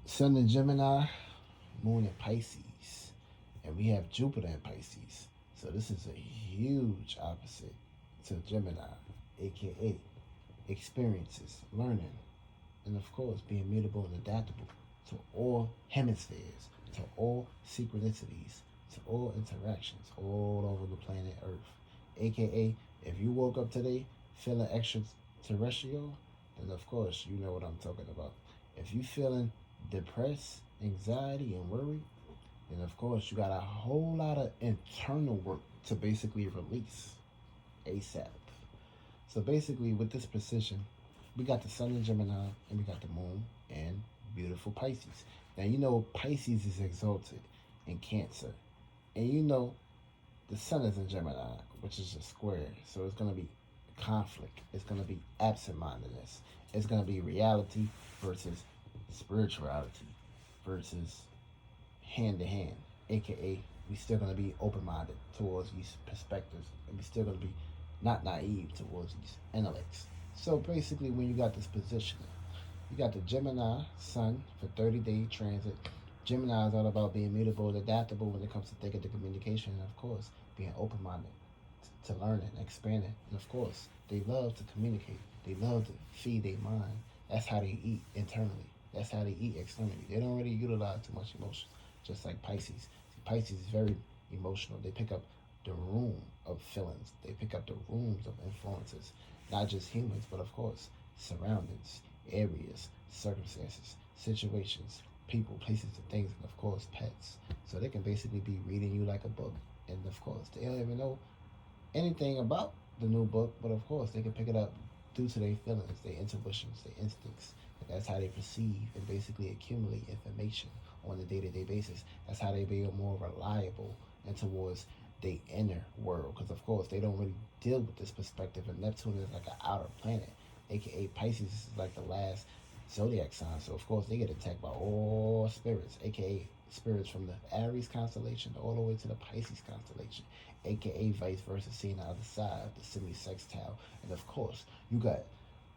Sun in Gemini, Moon in Pisces, and we have Jupiter in Pisces. So this is a huge opposite to Gemini, aka experiences, learning, and of course being mutable and adaptable to all hemispheres, to all synchronicities, to all interactions all over the planet Earth. AKA, if you woke up today feeling extraterrestrial, then of course you know what I'm talking about. If you feeling depressed, anxiety, and worry, then of course you got a whole lot of internal work to basically release ASAP. So basically, with this precision, we got the sun in Gemini and we got the moon in beautiful Pisces. Now you know Pisces is exalted in Cancer, and you know the sun is in Gemini, which is a square. So it's gonna be conflict. It's gonna be absent-mindedness. It's gonna be reality versus spirituality versus hand to hand, aka we still gonna be open minded towards these perspectives, and we still gonna be not naive towards these intellects. So basically, when you got this positioning, you got the Gemini Sun for 30-day transit. Gemini is all about being mutable and adaptable when it comes to thinking, to communication, and of course, being open minded to learning, expanding, and of course, they love to communicate. They love to feed their mind. That's how they eat internally. That's how they eat externally. They don't really utilize too much emotions, just like Pisces. See, Pisces is very emotional. They pick up the room of feelings. They pick up the rooms of influences, not just humans, but of course, surroundings, areas, circumstances, situations, people, places, and things, and of course, pets. So they can basically be reading you like a book. And of course, they don't even know anything about the new book, but of course, they can pick it up due to their feelings, their intuitions, their instincts. And that's how they perceive and basically accumulate information on a day-to-day basis. That's how they be more reliable and towards the inner world, because of course they don't really deal with this perspective, and Neptune is like an outer planet, aka Pisces is like the last zodiac sign. So of course they get attacked by all spirits, aka spirits from the Aries constellation all the way to the Pisces constellation, aka vice versa, seeing the other side of the semi-sextile. And of course you got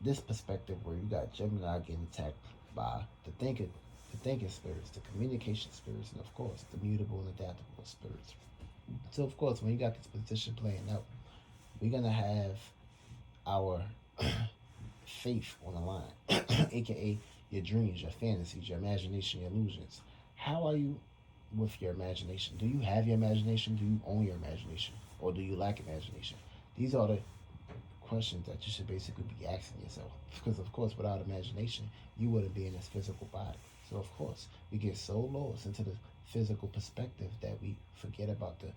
this perspective where you got Gemini getting attacked by the thinking spirits, the communication spirits, and of course the mutable and adaptable spirits. So of course, when you got this position playing out, we're gonna have our faith on the line, aka your dreams, your fantasies, your imagination, your illusions. How are you with your imagination? Do you have your imagination? Do you own your imagination, or do you lack imagination? These are the questions that you should basically be asking yourself. Because of course, without imagination, you wouldn't be in this physical body. So of course, we get so lost into the physical perspective that we forget about the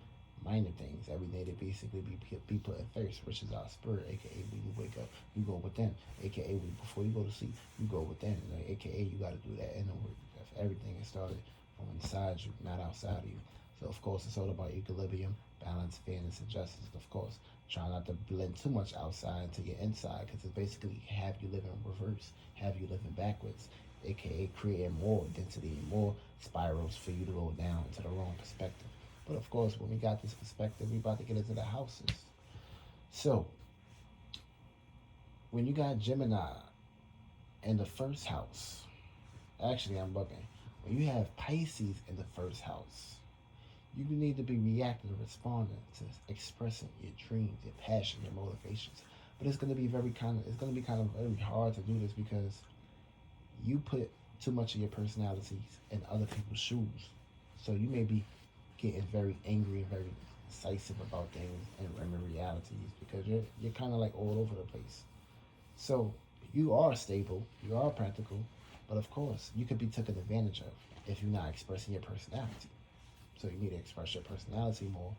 minor things that we need to basically be put in first, which is our spirit, aka when you wake up, you go within, aka before you go to sleep, you go within, like, aka you got to do that inner work. Everything is started from inside you, not outside of you. So of course, it's all about equilibrium, balance, fairness, and justice. Of course, try not to blend too much outside into your inside, because it's basically have you living reverse, have you living backwards, aka creating more density, more spirals for you to go down into the wrong perspective. But of course, when we got this perspective, we about to get into the houses. So when you got Gemini in the first house, actually I'm bugging. When you have Pisces in the first house, you need to be reacting and responding to expressing your dreams, your passion, your motivations. But it's gonna be very hard to do this because you put too much of your personalities in other people's shoes. So you may be getting very angry and very decisive about things and realities, because you're kind of like all over the place. So you are stable, you are practical, but of course you could be taken advantage of if you're not expressing your personality. So you need to express your personality more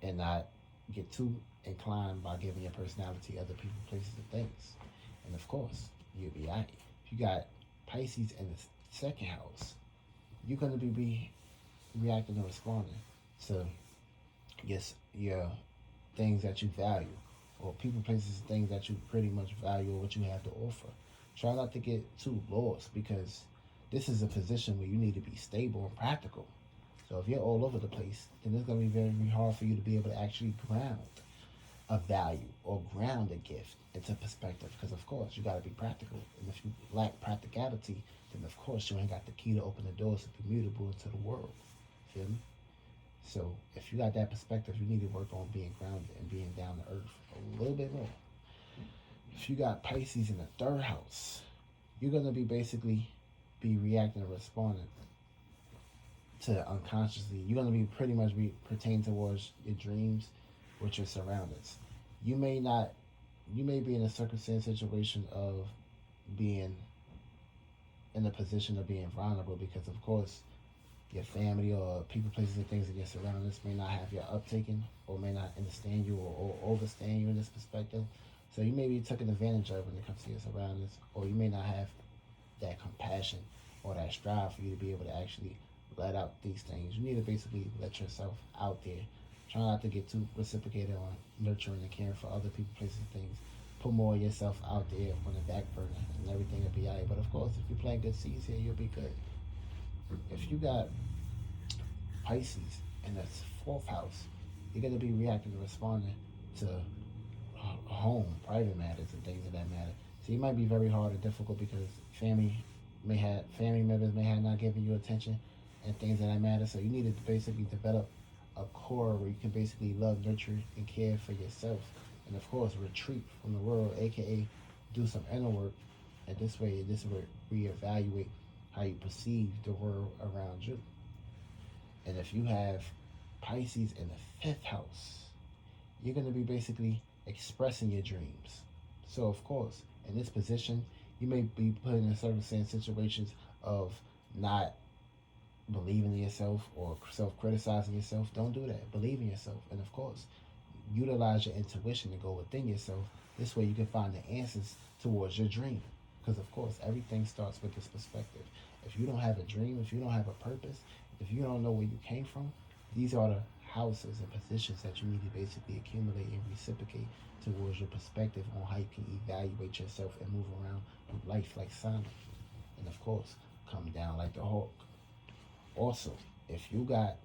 and not get too inclined by giving your personality other people, places, and things. And of course, you'll be alright. If you got Pisces in the second house, you're going to be reacting and responding to your things that you value, or people, places, and things that you pretty much value, or what you have to offer. Try not to get too lost, because this is a position where you need to be stable and practical. So if you're all over the place, then it's going to be very, very hard for you to be able to actually ground a value or ground a gift into perspective. Because of course you got to be practical, and if you lack practicality, then of course you ain't got the key to open the doors to be mutable into the world. Feel me? So if you got that perspective, you need to work on being grounded and being down to earth a little bit more. If you got Pisces in the third house, you're gonna be basically be reacting and responding to unconsciously. You're gonna be pretty much be pertain towards your dreams with your surroundings. You may not you may be in a circumstance situation of being in a position of being vulnerable because of course your family or people, places, and things in your surroundings may not have your uptaking or may not understand you or overstand you in this perspective. So you may be taken advantage of when it comes to your surroundings, or you may not have that compassion or that strive for you to be able to actually let out these things. You need to basically let yourself out there. Try not to get too reciprocated on nurturing and caring for other people, places, and things. Put more of yourself out there on the back burner and everything will be alright. But of course, if you plant good seeds here, you'll be good. If you got Pisces in the fourth house, you're going to be reacting and responding to home, private matters, and things of that matter. So you might be very hard or difficult because family members may have not given you attention and things of that matter. So you need to basically develop a core where you can basically love, nurture, and care for yourself. And of course, retreat from the world, aka do some inner work. And this will reevaluate how you perceive the world around you. And if you have Pisces in the fifth house, you're going to be basically expressing your dreams. So of course, in this position, you may be put in certain situations of not believing in yourself or self-criticizing yourself. Don't do that. Believe in yourself. And of course, utilize your intuition to go within yourself. This way you can find the answers towards your dream. Because of course, everything starts with this perspective. If you don't have a dream, if you don't have a purpose, if you don't know where you came from, these are the houses and positions that you need to basically accumulate and reciprocate towards your perspective on how you can evaluate yourself and move around life like Sonic. And of course, come down like the Hulk. Also, if you got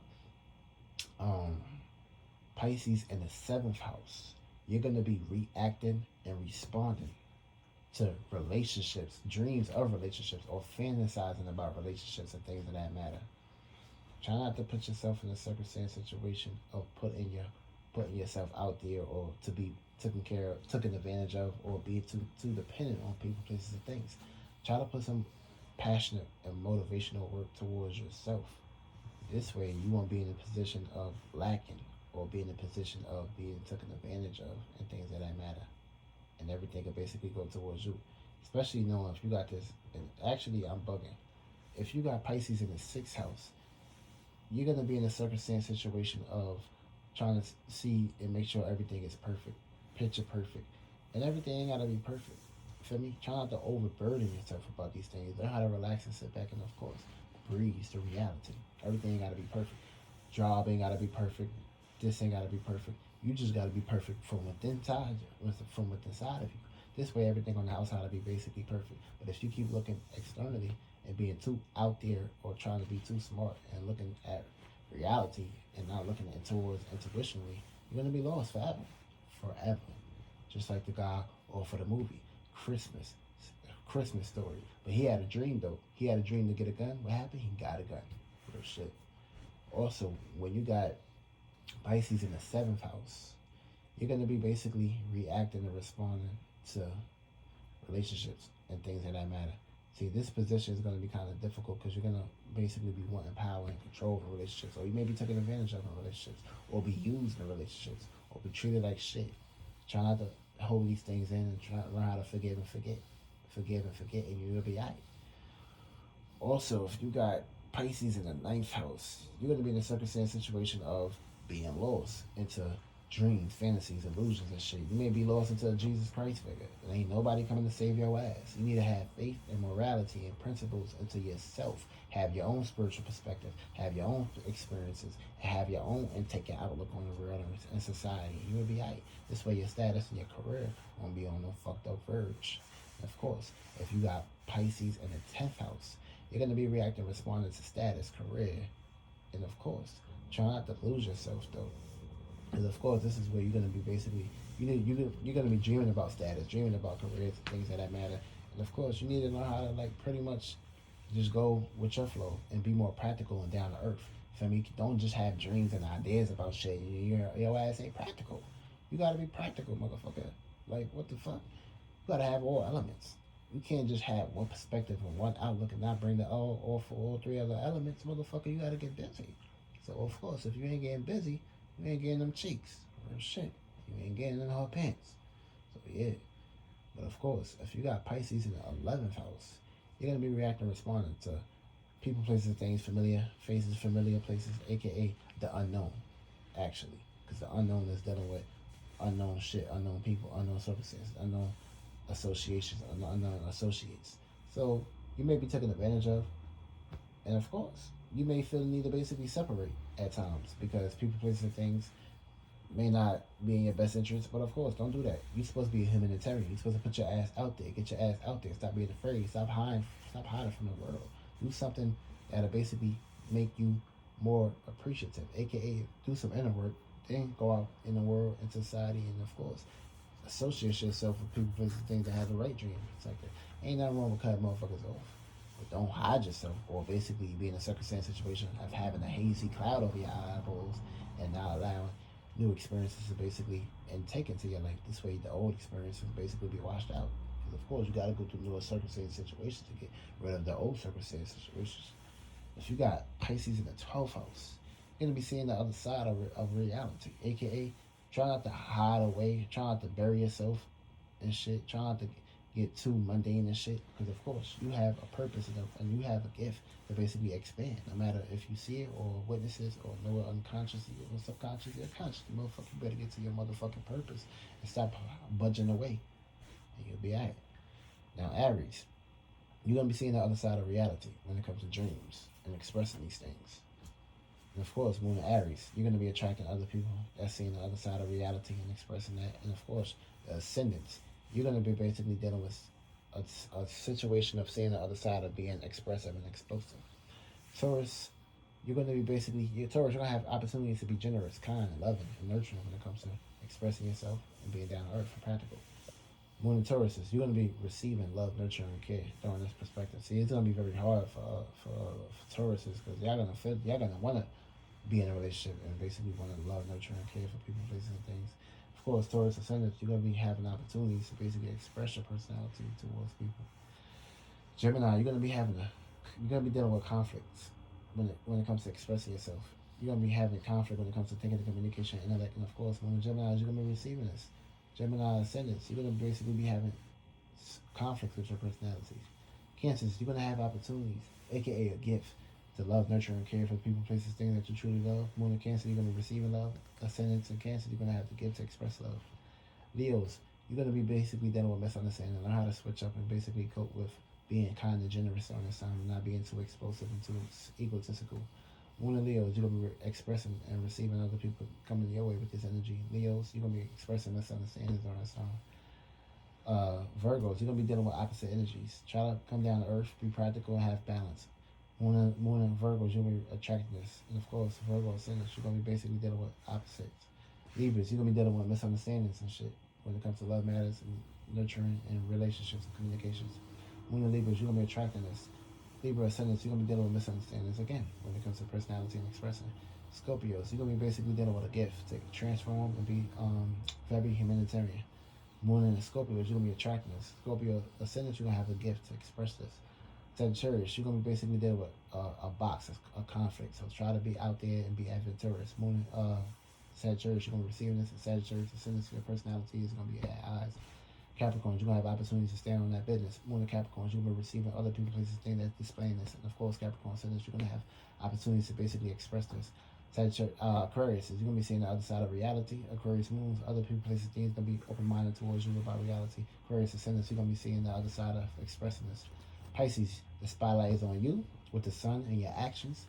Pisces in the seventh house, you're going to be reacting and responding to relationships, dreams of relationships, or fantasizing about relationships and things of that matter. Try not to put yourself in a circumstance situation of putting yourself out there or to be taken advantage of, or be too dependent on people, places, and things. Try to put some passionate and motivational work towards yourself. This way you won't be in a position of lacking or be in a position of being taken advantage of and things of that matter. And everything can basically go towards you. Especially knowing if you got this, and actually I'm bugging. If you got Pisces in the sixth house, you're going to be in a circumstance situation of trying to see and make sure everything is perfect, picture perfect. And everything ain't got to be perfect. Feel me? Try not to overburden yourself about these things. Learn how to relax and sit back and, of course, breeze to reality. Everything ain't got to be perfect. Job ain't got to be perfect. This ain't got to be perfect. You just got to be perfect from within side of you. This way, everything on the outside will be basically perfect. But if you keep looking externally and being too out there or trying to be too smart and looking at reality and not looking at towards intuitionally, you're going to be lost forever. Forever. Just like the guy or for the movie, Christmas Story. But he had a dream, though. He had a dream to get a gun. What happened? He got a gun. Real shit. Also, when you got Pisces in the seventh house, you're going to be basically reacting and responding to relationships and things of that matter. See, this position is going to be kind of difficult because you're going to basically be wanting power and control over relationships, or you may be taken advantage of in relationships, or be used in relationships, or be treated like shit. Try not to hold these things in and try to learn how to forgive and forget. Forgive and forget, and you'll be alright. Also, if you got Pisces in the ninth house, you're going to be in a circumstance situation of being lost into dreams, fantasies, illusions, and shit. You may be lost into a Jesus Christ figure. There ain't nobody coming to save your ass. You need to have faith and morality and principles into yourself. Have your own spiritual perspective. Have your own experiences. And have your own intake and outlook on the world and society. You will be alright. This way your status and your career won't be on no fucked up verge. And of course, if you got Pisces in the 10th house, you're going to be reacting, responding to status, career, and of course, try not to lose yourself though. Because of course, this is where you're going to be basically, you're going to be dreaming about status, dreaming about careers, things of that matter. And of course, you need to know how to like pretty much Just go with your flow and be more practical and down to earth. Feel me? Don't just have dreams and ideas about shit. Your ass ain't practical. You gotta be practical, motherfucker. Like, what the fuck? You gotta have all elements. You can't just have one perspective and one outlook and not bring the all for all three other elements, motherfucker. You gotta get busy. So of course, if you ain't getting busy, you ain't getting them cheeks. Real shit. You ain't getting in her pants. So yeah. But of course, if you got Pisces in the 11th house, you're gonna be reacting, responding to people, places, things, familiar faces, familiar places, aka the unknown, actually, because the unknown is dealing with unknown shit, unknown people, unknown circumstances, unknown associations, unknown associates. So you may be taken advantage of, and of course, you may feel the need to basically separate at times because people, places, and things may not be in your best interest. But of course, don't do that. You're supposed to be a humanitarian. You're supposed to put your ass out there, get your ass out there. Stop being afraid. Stop hiding from the world. Do something that'll basically make you more appreciative, aka do some inner work. Then go out in the world, in society, and of course, associate yourself with people, places, things that have the right dream. It's like that. Ain't nothing wrong with cutting motherfuckers off. But don't hide yourself or basically be in a circumstance situation of having a hazy cloud over your eyeballs and not allowing new experiences to basically intake into your life. This way the old experiences basically be washed out. Because of course you gotta go through newer circumstance situations to get rid of the old circumstance situations. If you got Pisces in the 12th house, you're gonna be seeing the other side of reality, aka try not to hide away, try not to bury yourself and shit, try not to get too mundane and shit. Because of course you have a purpose and you have a gift to basically expand. No matter if you see it or witness it or know it unconsciously or subconsciously or consciously, motherfucker, you better get to your motherfucking purpose and stop budging away, and you'll be alright. Now Aries, you're gonna be seeing the other side of reality when it comes to dreams and expressing these things. And of course, Moon and Aries, you're going to be attracting other people that's seeing the other side of reality and expressing that. And of course, the ascendants, you're going to be basically dealing with a situation of seeing the other side of being expressive and explosive. Taurus, you're going to be basically, Taurus, you're going to have opportunities to be generous, kind, loving, and nurturing when it comes to expressing yourself and being down to earth and practical. Moon and Taurus, you're going to be receiving love, nurture, and care during this perspective. See, it's going to be very hard for Taurus because y'all going to want to be in a relationship and basically want to love, nurture, and care for people, places, and things. Of course, Taurus ascendants, you're going to be having opportunities to basically express your personality towards people. Gemini, you're going to be dealing with conflicts when it comes to expressing yourself. You're going to be having conflict when it comes to thinking, communication, intellect, and of course, when Gemini, you're going to be receiving this. Gemini ascendants, you're going to basically be having conflicts with your personalities. Cancers, you're going to have opportunities, aka a gift, to love, nurture, and care for people, places, things that you truly love. Moon and Cancer, you're going to be receiving love. Ascendants and Cancer, you're going to have the gift to express love. Leos, you're going to be basically dealing with misunderstanding, learn how to switch up and basically cope with being kind and generous on this time and not being too explosive and too egotistical. Moon and Leos, you're going to be expressing and receiving other people coming your way with this energy. Leos, you're going to be expressing misunderstandings on this time. Virgos, you're going to be dealing with opposite energies. Try to come down to earth, be practical, and have balance. Moon and Virgos, you're going to be attracting this. And of course, Virgo ascendants, you're going to be basically dealing with opposites. Libras, you're going to be dealing with misunderstandings and shit when it comes to love matters and nurturing and relationships and communications. Moon and Libras, you're going to be attracting this. Libra ascendants, you're going to be dealing with misunderstandings again when it comes to personality and expressing. Scorpios, you're going to be basically dealing with a gift to transform and be very humanitarian. Moon and Scorpios, you're going to be attracting this. Scorpio ascendants, you're going to have a gift to express this. Sagittarius, you're going to be basically dealing with a box, a conflict. So try to be out there and be adventurous. Moon, Sagittarius, you're going to be receiving this. And Sagittarius, ascendants, your personality is going to be at eyes. Capricorns, you're going to have opportunities to stand on that business. Moon and Capricorns, you're going to be receiving other people, places, things that's displaying this. And of course, Capricorn ascendants, you're going to have opportunities to basically express this. Aquarius, you're going to be seeing the other side of reality. Aquarius moons, other people, places, things going to be open-minded towards you about reality. Aquarius ascendants, you're going to be seeing the other side of expressing this. Pisces, the spotlight is on you with the sun and your actions.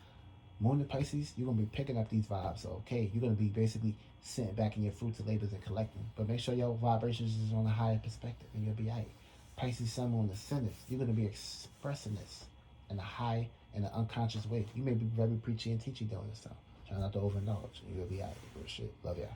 Moon and Pisces, you're going to be picking up these vibes. So, okay, you're going to be basically sitting back in your fruits and labors and collecting. But make sure your vibrations is on a higher perspective and you'll be all right. Pisces, Sun, Moon, Ascendant, you're going to be expressing this in a high and an unconscious way. You may be very preachy and teachy during this time. Try not to overindulge and you'll be all right. Good shit. Love ya.